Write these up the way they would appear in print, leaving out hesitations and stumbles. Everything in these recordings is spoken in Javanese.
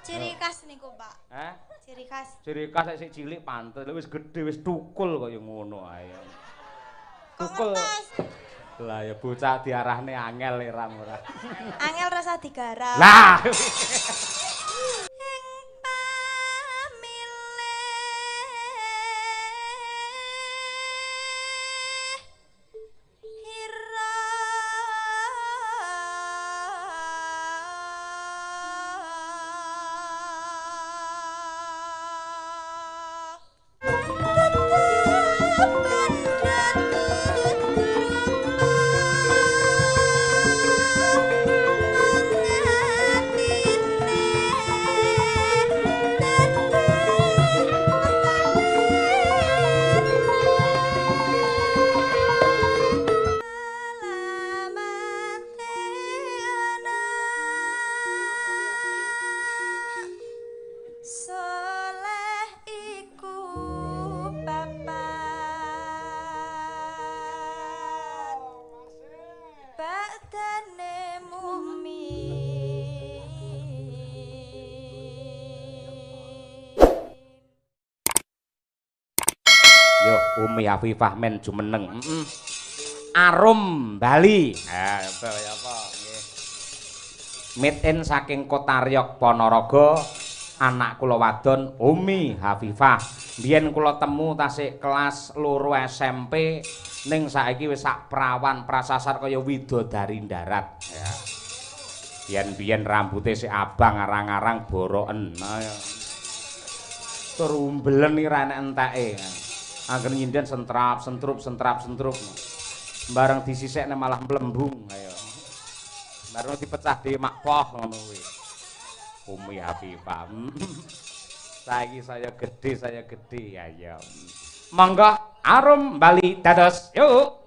Ciri khas niku, Pak. Hah? Ciri khas. Ciri khas sik cilik pantes, wis gedhe wis tukul kaya ngono ae. Tukul. Lah ya bocah diarahne angel ram ora. Angel rasa digarap. Lah. Umi Afifah men jumeneng. Arum Bali. Nah, ya apa nggih. Made in saking Kota Riok Ponorogo. Anak kula wadon Umi Hafifah. Biyen kula temu tasik kelas loro SMP ning saiki wis sak prawan prasasar kaya widodari darat ya. Biyen-biyen rambute sik abang arang-arang boroken. Tur umbelen iki ra enek enteke. Angger nyinden sentrap sentrup. Bareng disisekne malah mlembung ayo. Bareng dipecah dhewe mak poh ngono kuwi. Umi Hafifah. Saiki saya gede ya ya. Monggo Arum Bali dados yuk.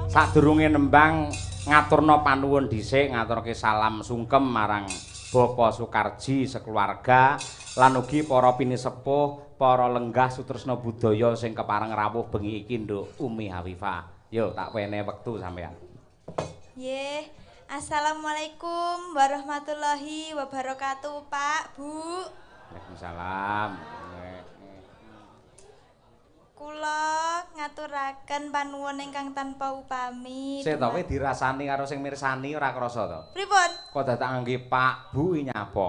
Sadurunge nembang ngaturna panuwun dhisik ngaturke salam sungkem marang Bapak Sukarji sekeluarga lan ugi para pinisepuh, para lenggah sutresna budaya sing kepareng rawuh bengi iki Nduk Umi Hafifah. Yo tak wene wektu sampean. Nggih. Assalamualaikum warahmatullahi wabarakatuh, Pak, Bu. Waalaikumsalam. Kula ngaturaken panuwun ingkang tanpa upami. Sik to kowe dirasani karo sing mirsani ora krasa to? Pripun? Kok dadak ngangge Pak Bu nyapa?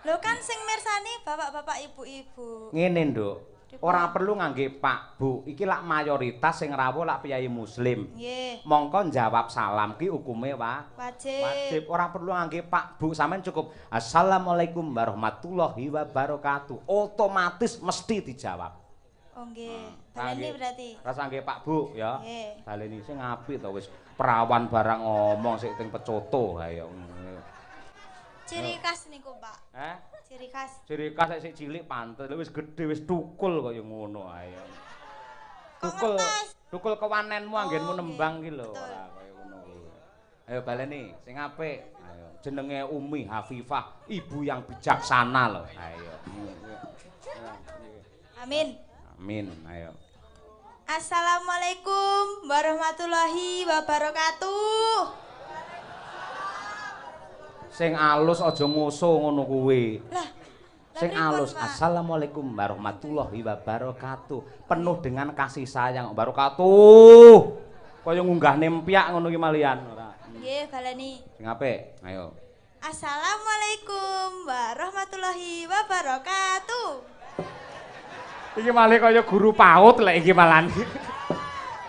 Lho kan sing mirsani bapak-bapak ibu-ibu. Ngene, Nduk. Ora perlu ngangge Pak Bu. Iki lak mayoritas sing rawuh lak piyai muslim. Nggih. Mongko njawab salam ki hukume wajib. Wajib. Ora perlu ngangge Pak Bu. Sampeyan cukup Assalamualaikum warahmatullahi wabarakatuh. Otomatis mesti dijawab. Oh nggih. Baleni berarti. Rasa nggih Pak Bu ya. Nggih. Baleni sing apik to wis perawan barang ngomong sik teng pecoto ha ya. Ciri khas niku, Pak. Hah? Ciri khas. Ciri khas sik cilik pantes wis gedhe wis tukul kaya ngono ae. Tukul kewanenmu anggenmu nembang ki lho ora kaya ngono kuwi. Ayo baleni sing apik. Ayo jenenge Umi Hafifah, ibu yang bijaksana lho. Ayo. Amin. Amin, ayo. Assalamualaikum warahmatullahi wabarakatuh. Sing alus aja ngoso ngono kuwi. Lah, Sing pripun, alus. Pak? Assalamualaikum warahmatullahi wabarakatuh. Penuh dengan kasih sayang wabarakatuh. Kaya ngunggah nempiak ngono ki malian ora. Nggih, baleni. Sing apik? Ayo. Assalamualaikum warahmatullahi wabarakatuh. Iki malih kaya guru PAUD lek iki malan.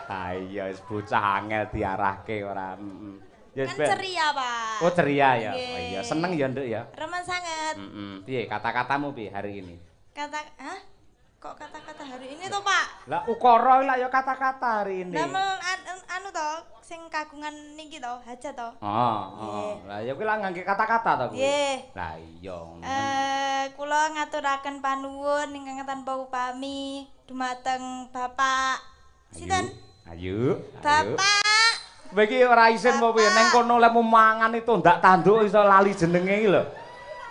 Ha iya wis bocah angel diarahke ora. Ya Kan ceria, Pak. Oh ceria ya. Nggih. Oh iya, seneng ya Nduk ya. Remen sangat. Piye kata-katamu piye hari ini? Hah? Kok kata-kata hari ini toh, Pak? Lah ukara lah ya kata-kata hari ini. Damel anu toh, sing kagungan niki toh, hajat toh. Oh. Lah ya kuwi lah ngangge kata-kata to kuwi. Nggih. Lah iya. Kula ngaturaken panuwun ingkang tanpa upami dumateng Bapak sinten? Ayo. Bapak. Bagi ora isin apa piye ning kono lek mangan itu ndak tanduk iso lali jenenge iki lho.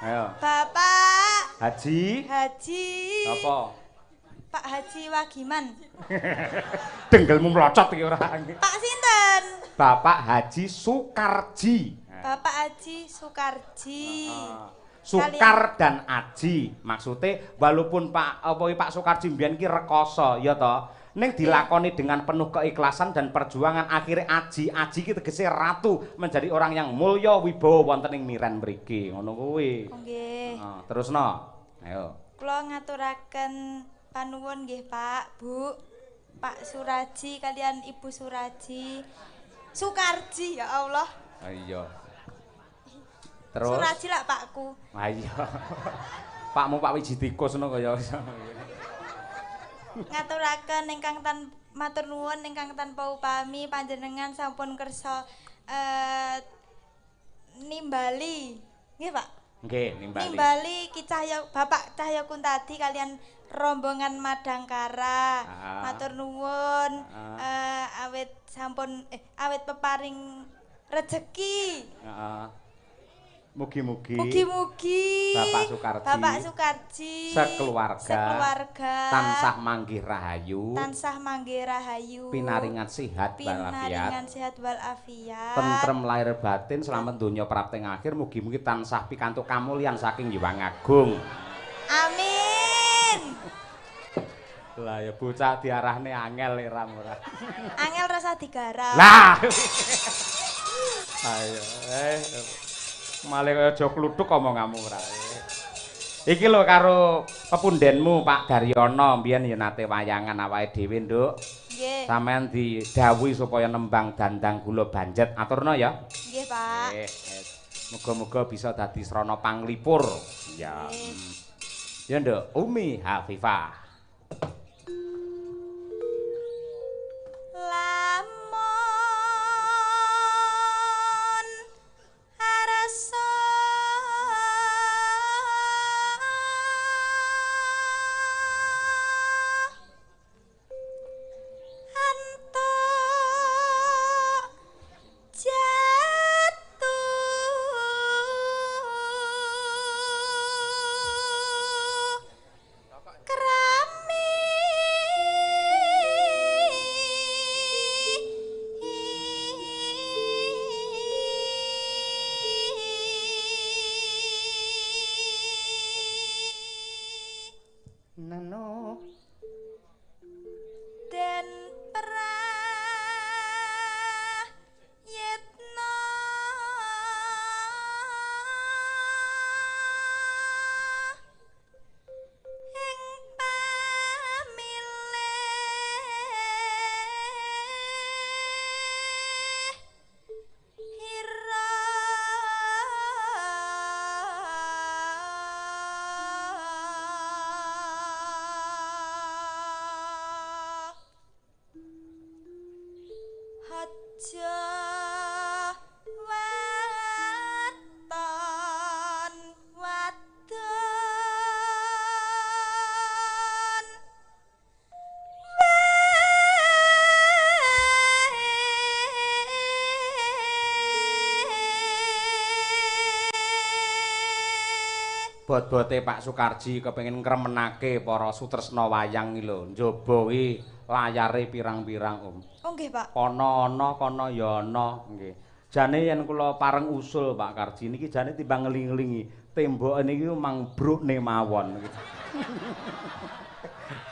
Ayo. Bapak Haji. Apa? Pak Haji Wagiman. Denggelmu mlocot iki ora. Pak sinten? Bapak Haji Sukarji. Bapak Haji Sukarji. Sukar dan Aji. Maksudnya walaupun Pak Sukarji mbiyen ki rekoso ya toh. Ning dilakoni dengan penuh keikhlasan dan perjuangan akhirnya Aji ki tegese ratu menjadi orang yang mulya wibawa wonten ing miren mriki ngono kuwi. Oh nggih. Terusno. Ayo. Kula ngaturaken panuwun nggih Pak, Bu. Pak Suraji kalian Ibu Suraji. Sukarji ya Allah. Iya. Terus Suraji lah Pakku. Iya. Pakmu Pak Wijitikus ngono kaya. Ngaturaken ingkang matur nuwun ingkang tanpa upami panjenengan sampun kersa nimbali. Nggih, Pak? Nggih, nimbali. Nimbali Ki Cahya Bapak Cahya Kuntadi kalian rombongan Madangkara. Matur nuwun awit sampun awit peparing rejeki. Mugi-mugi Bapak Sukarji sekeluarga tansah manggih rahayu pinaringan sehat walafiat tentrem lahir batin selamat donya prapting akhir mugi-mugi tansah pikantuk kamulyan saking Hyang Agung. Amin. Lah ya bocah diarahne angel ram ora. Angel rasa digarap. Lah. Ayo malih kaya aja kluthuk omonganmu ora. Iki lho karo pepundenmu Pak Daryono mbiyen ya nate wayangan awake dhewe, Nduk. Nggih. Sampeyan didhawuhi supaya nembang dandang gula banjet. Aturna ya. Nggih, Pak. Muga-muga bisa dadi srana panglipur. Ya. Ya, Nduk, Umi Hafifah. Bot-bote Pak Sukarji kepengin ngremenake para sutresna wayang iki lho. Njaba iki layare pirang-pirang, Om. Oh nggih, Pak. Kono ana, kono ya ana, nggih. Jane yen kula pareng usul Pak Karji niki jane timbang ngeling-ngelingi tembok niki mangbrukne mawon.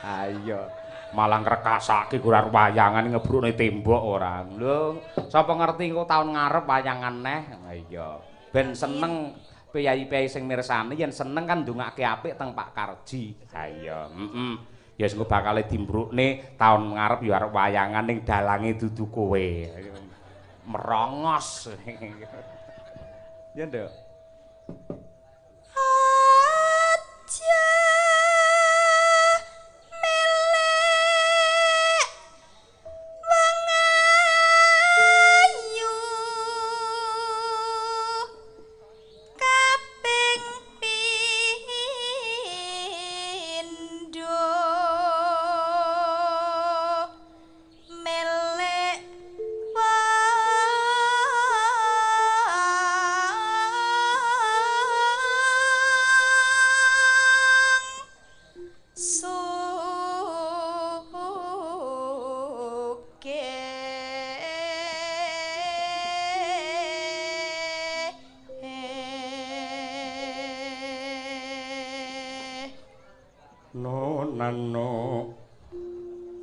Ayo. Malah ngrekasake kurar wayangan ngebrukne tembok ora. Lho, sapa ngerti engko taun ngarep wayangan neh. Ha iya. Ben seneng piyai-piyai sing mirsani yen seneng kan ndongake apik teng Pak Karji. Ha iya, Ya engko bakal dimbrukne taun ngarep ya arep wayangan ning dalange dudu kowe. Merongos. Ya nduk. Aja nano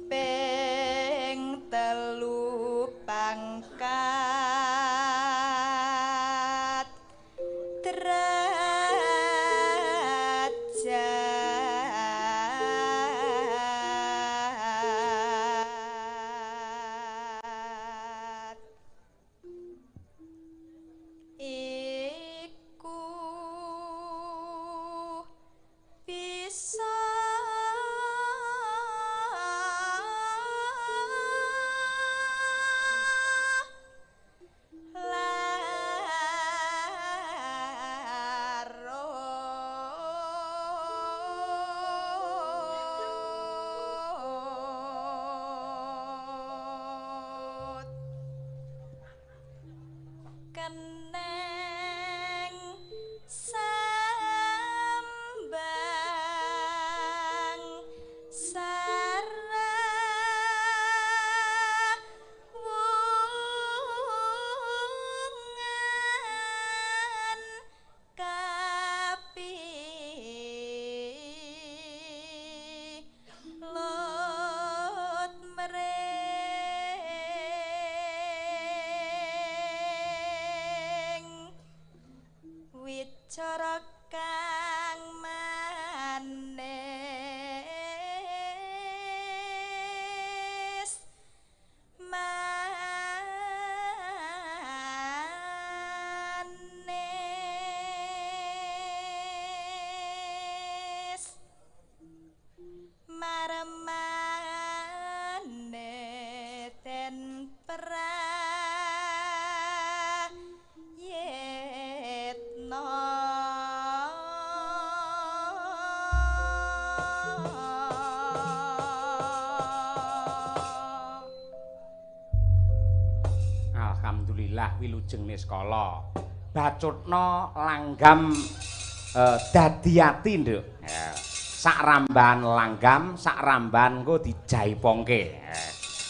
ping telu pangkat derajat iku bisa larut keneng sambang sarawungan kapi lot mring wicara kang manis manis maremane ten prayitna Alhamdulillah wilujeng niskala. Bacutna langgam dadi ati, Nduk. Sak ramban langgam, sak ramban engko dijaipongke.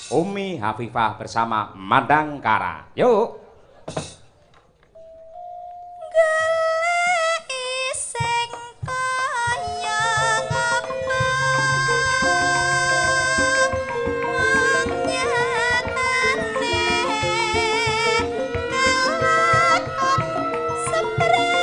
Umi Hafifah bersama Madangkara. Yuk. goleki sing kaya ngapa wong nyatane kelakon sembrene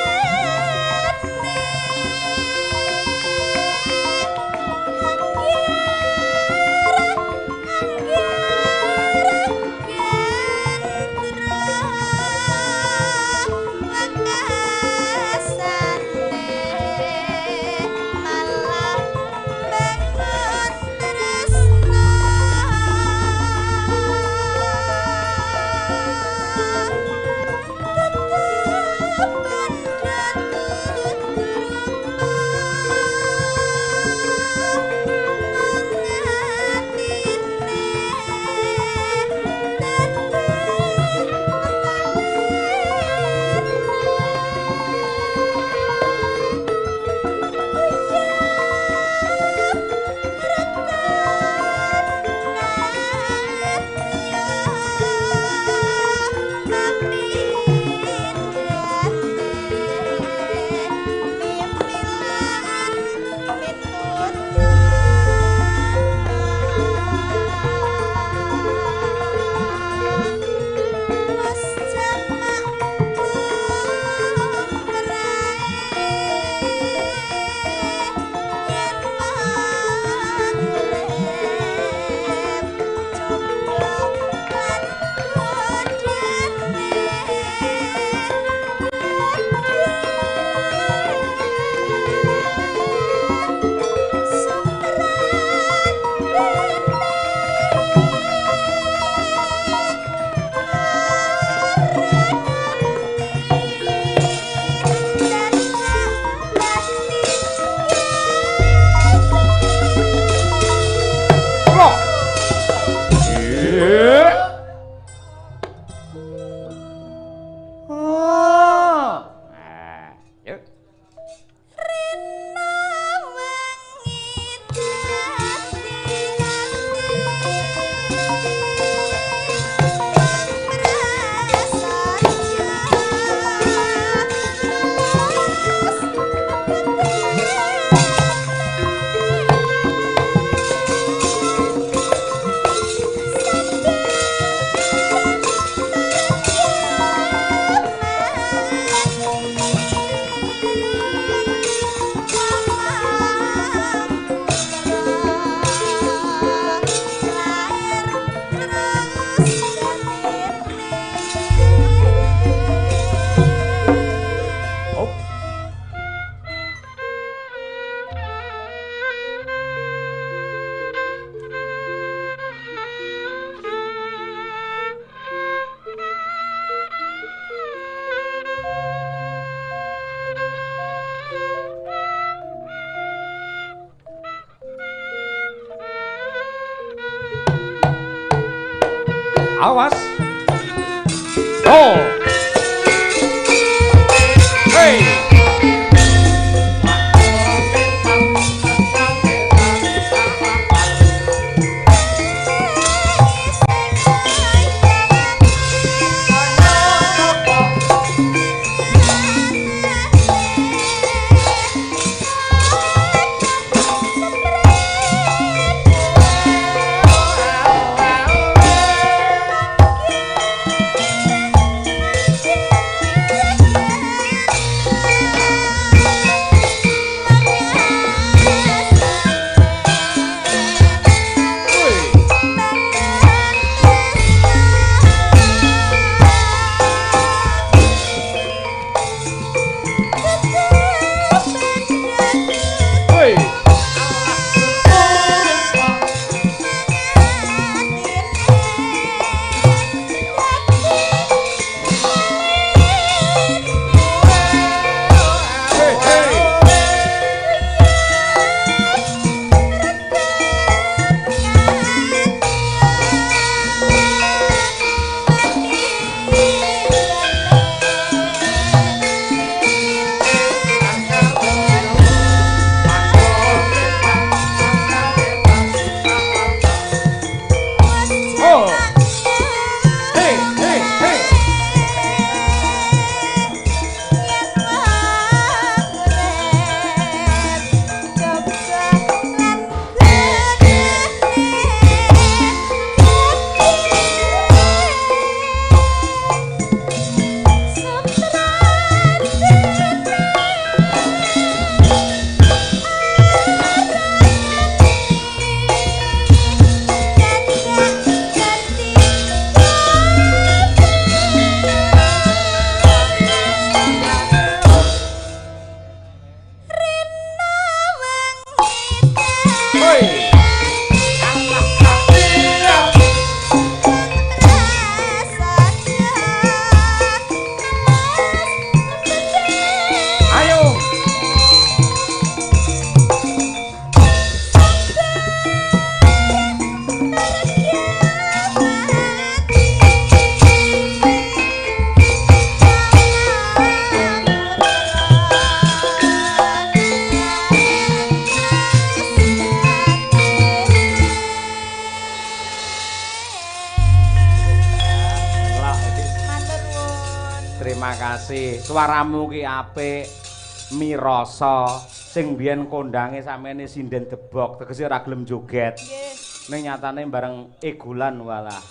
Awas. Oh. Hey. Suaramu ki apik, mirasa sing biyen kondange samene sinden debok, tegese ora gelem joget. Nggih. Ning nyatane bareng egulan walah.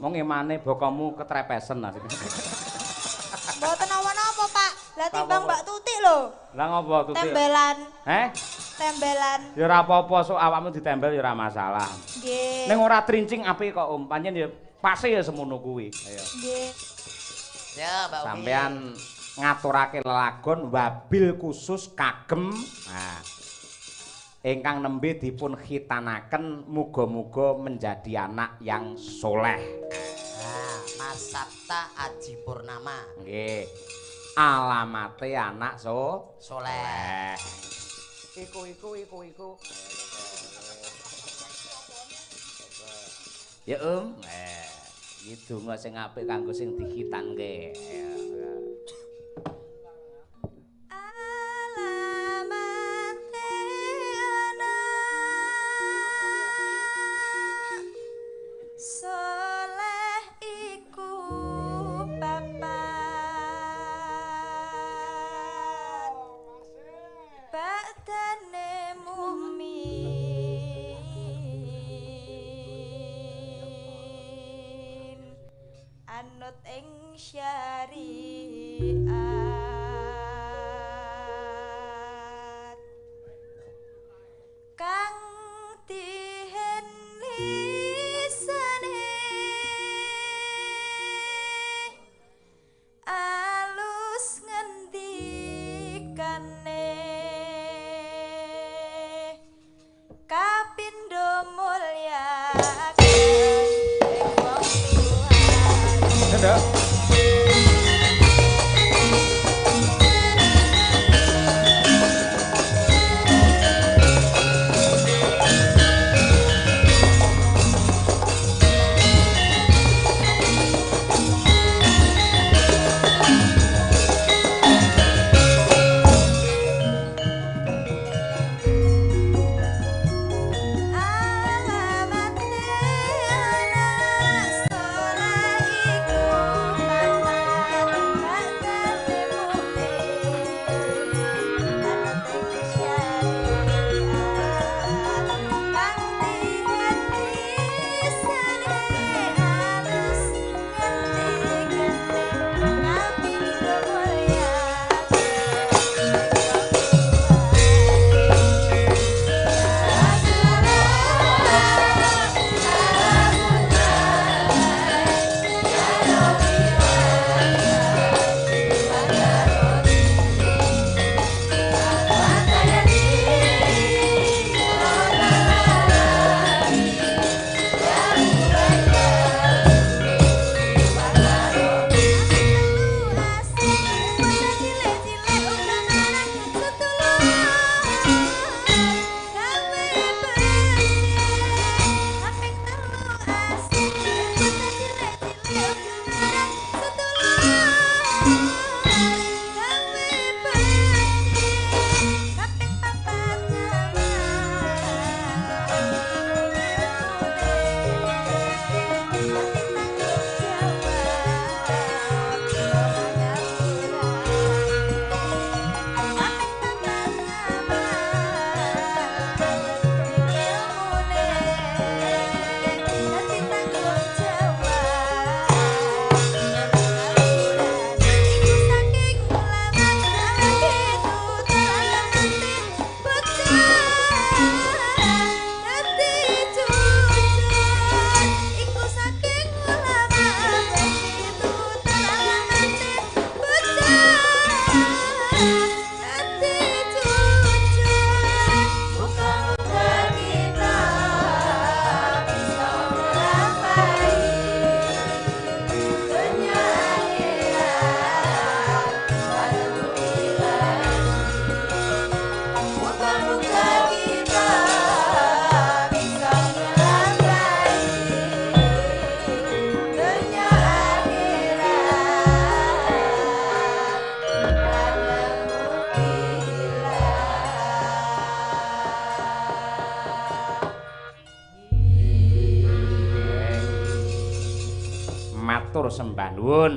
Wong emane bokomu ketrepesen. Mboten napa-napa, Pak. Lah timbang Mbak Tutik lho. Lah ngopo Tutik? Tembelan. Tembelan. Ya ora apa-apa, sok awakmu ditembel ya ora masalah. Nggih. Ning ora trincing apik kok Om, pancen ya pase ya semono kuwi. Ayo. Nggih. Ya, Mbak Umi. Sampean ngaturake lelagon wabil khusus kagem. Nah. Ingkang nembe dipun khitanaken muga-muga menjadi anak yang soleh. Nah, Mas Sabta Aji Purnama. Nggih. Alamate anak soleh. Iku. Ya iki donga sing apik kanggo sing dikhitanke. Soleh iku papan badane mumin anut ing syariat kang diheni alus ngendikane kapindo mulyaken ing wong tuwa. matur sembah nuwun.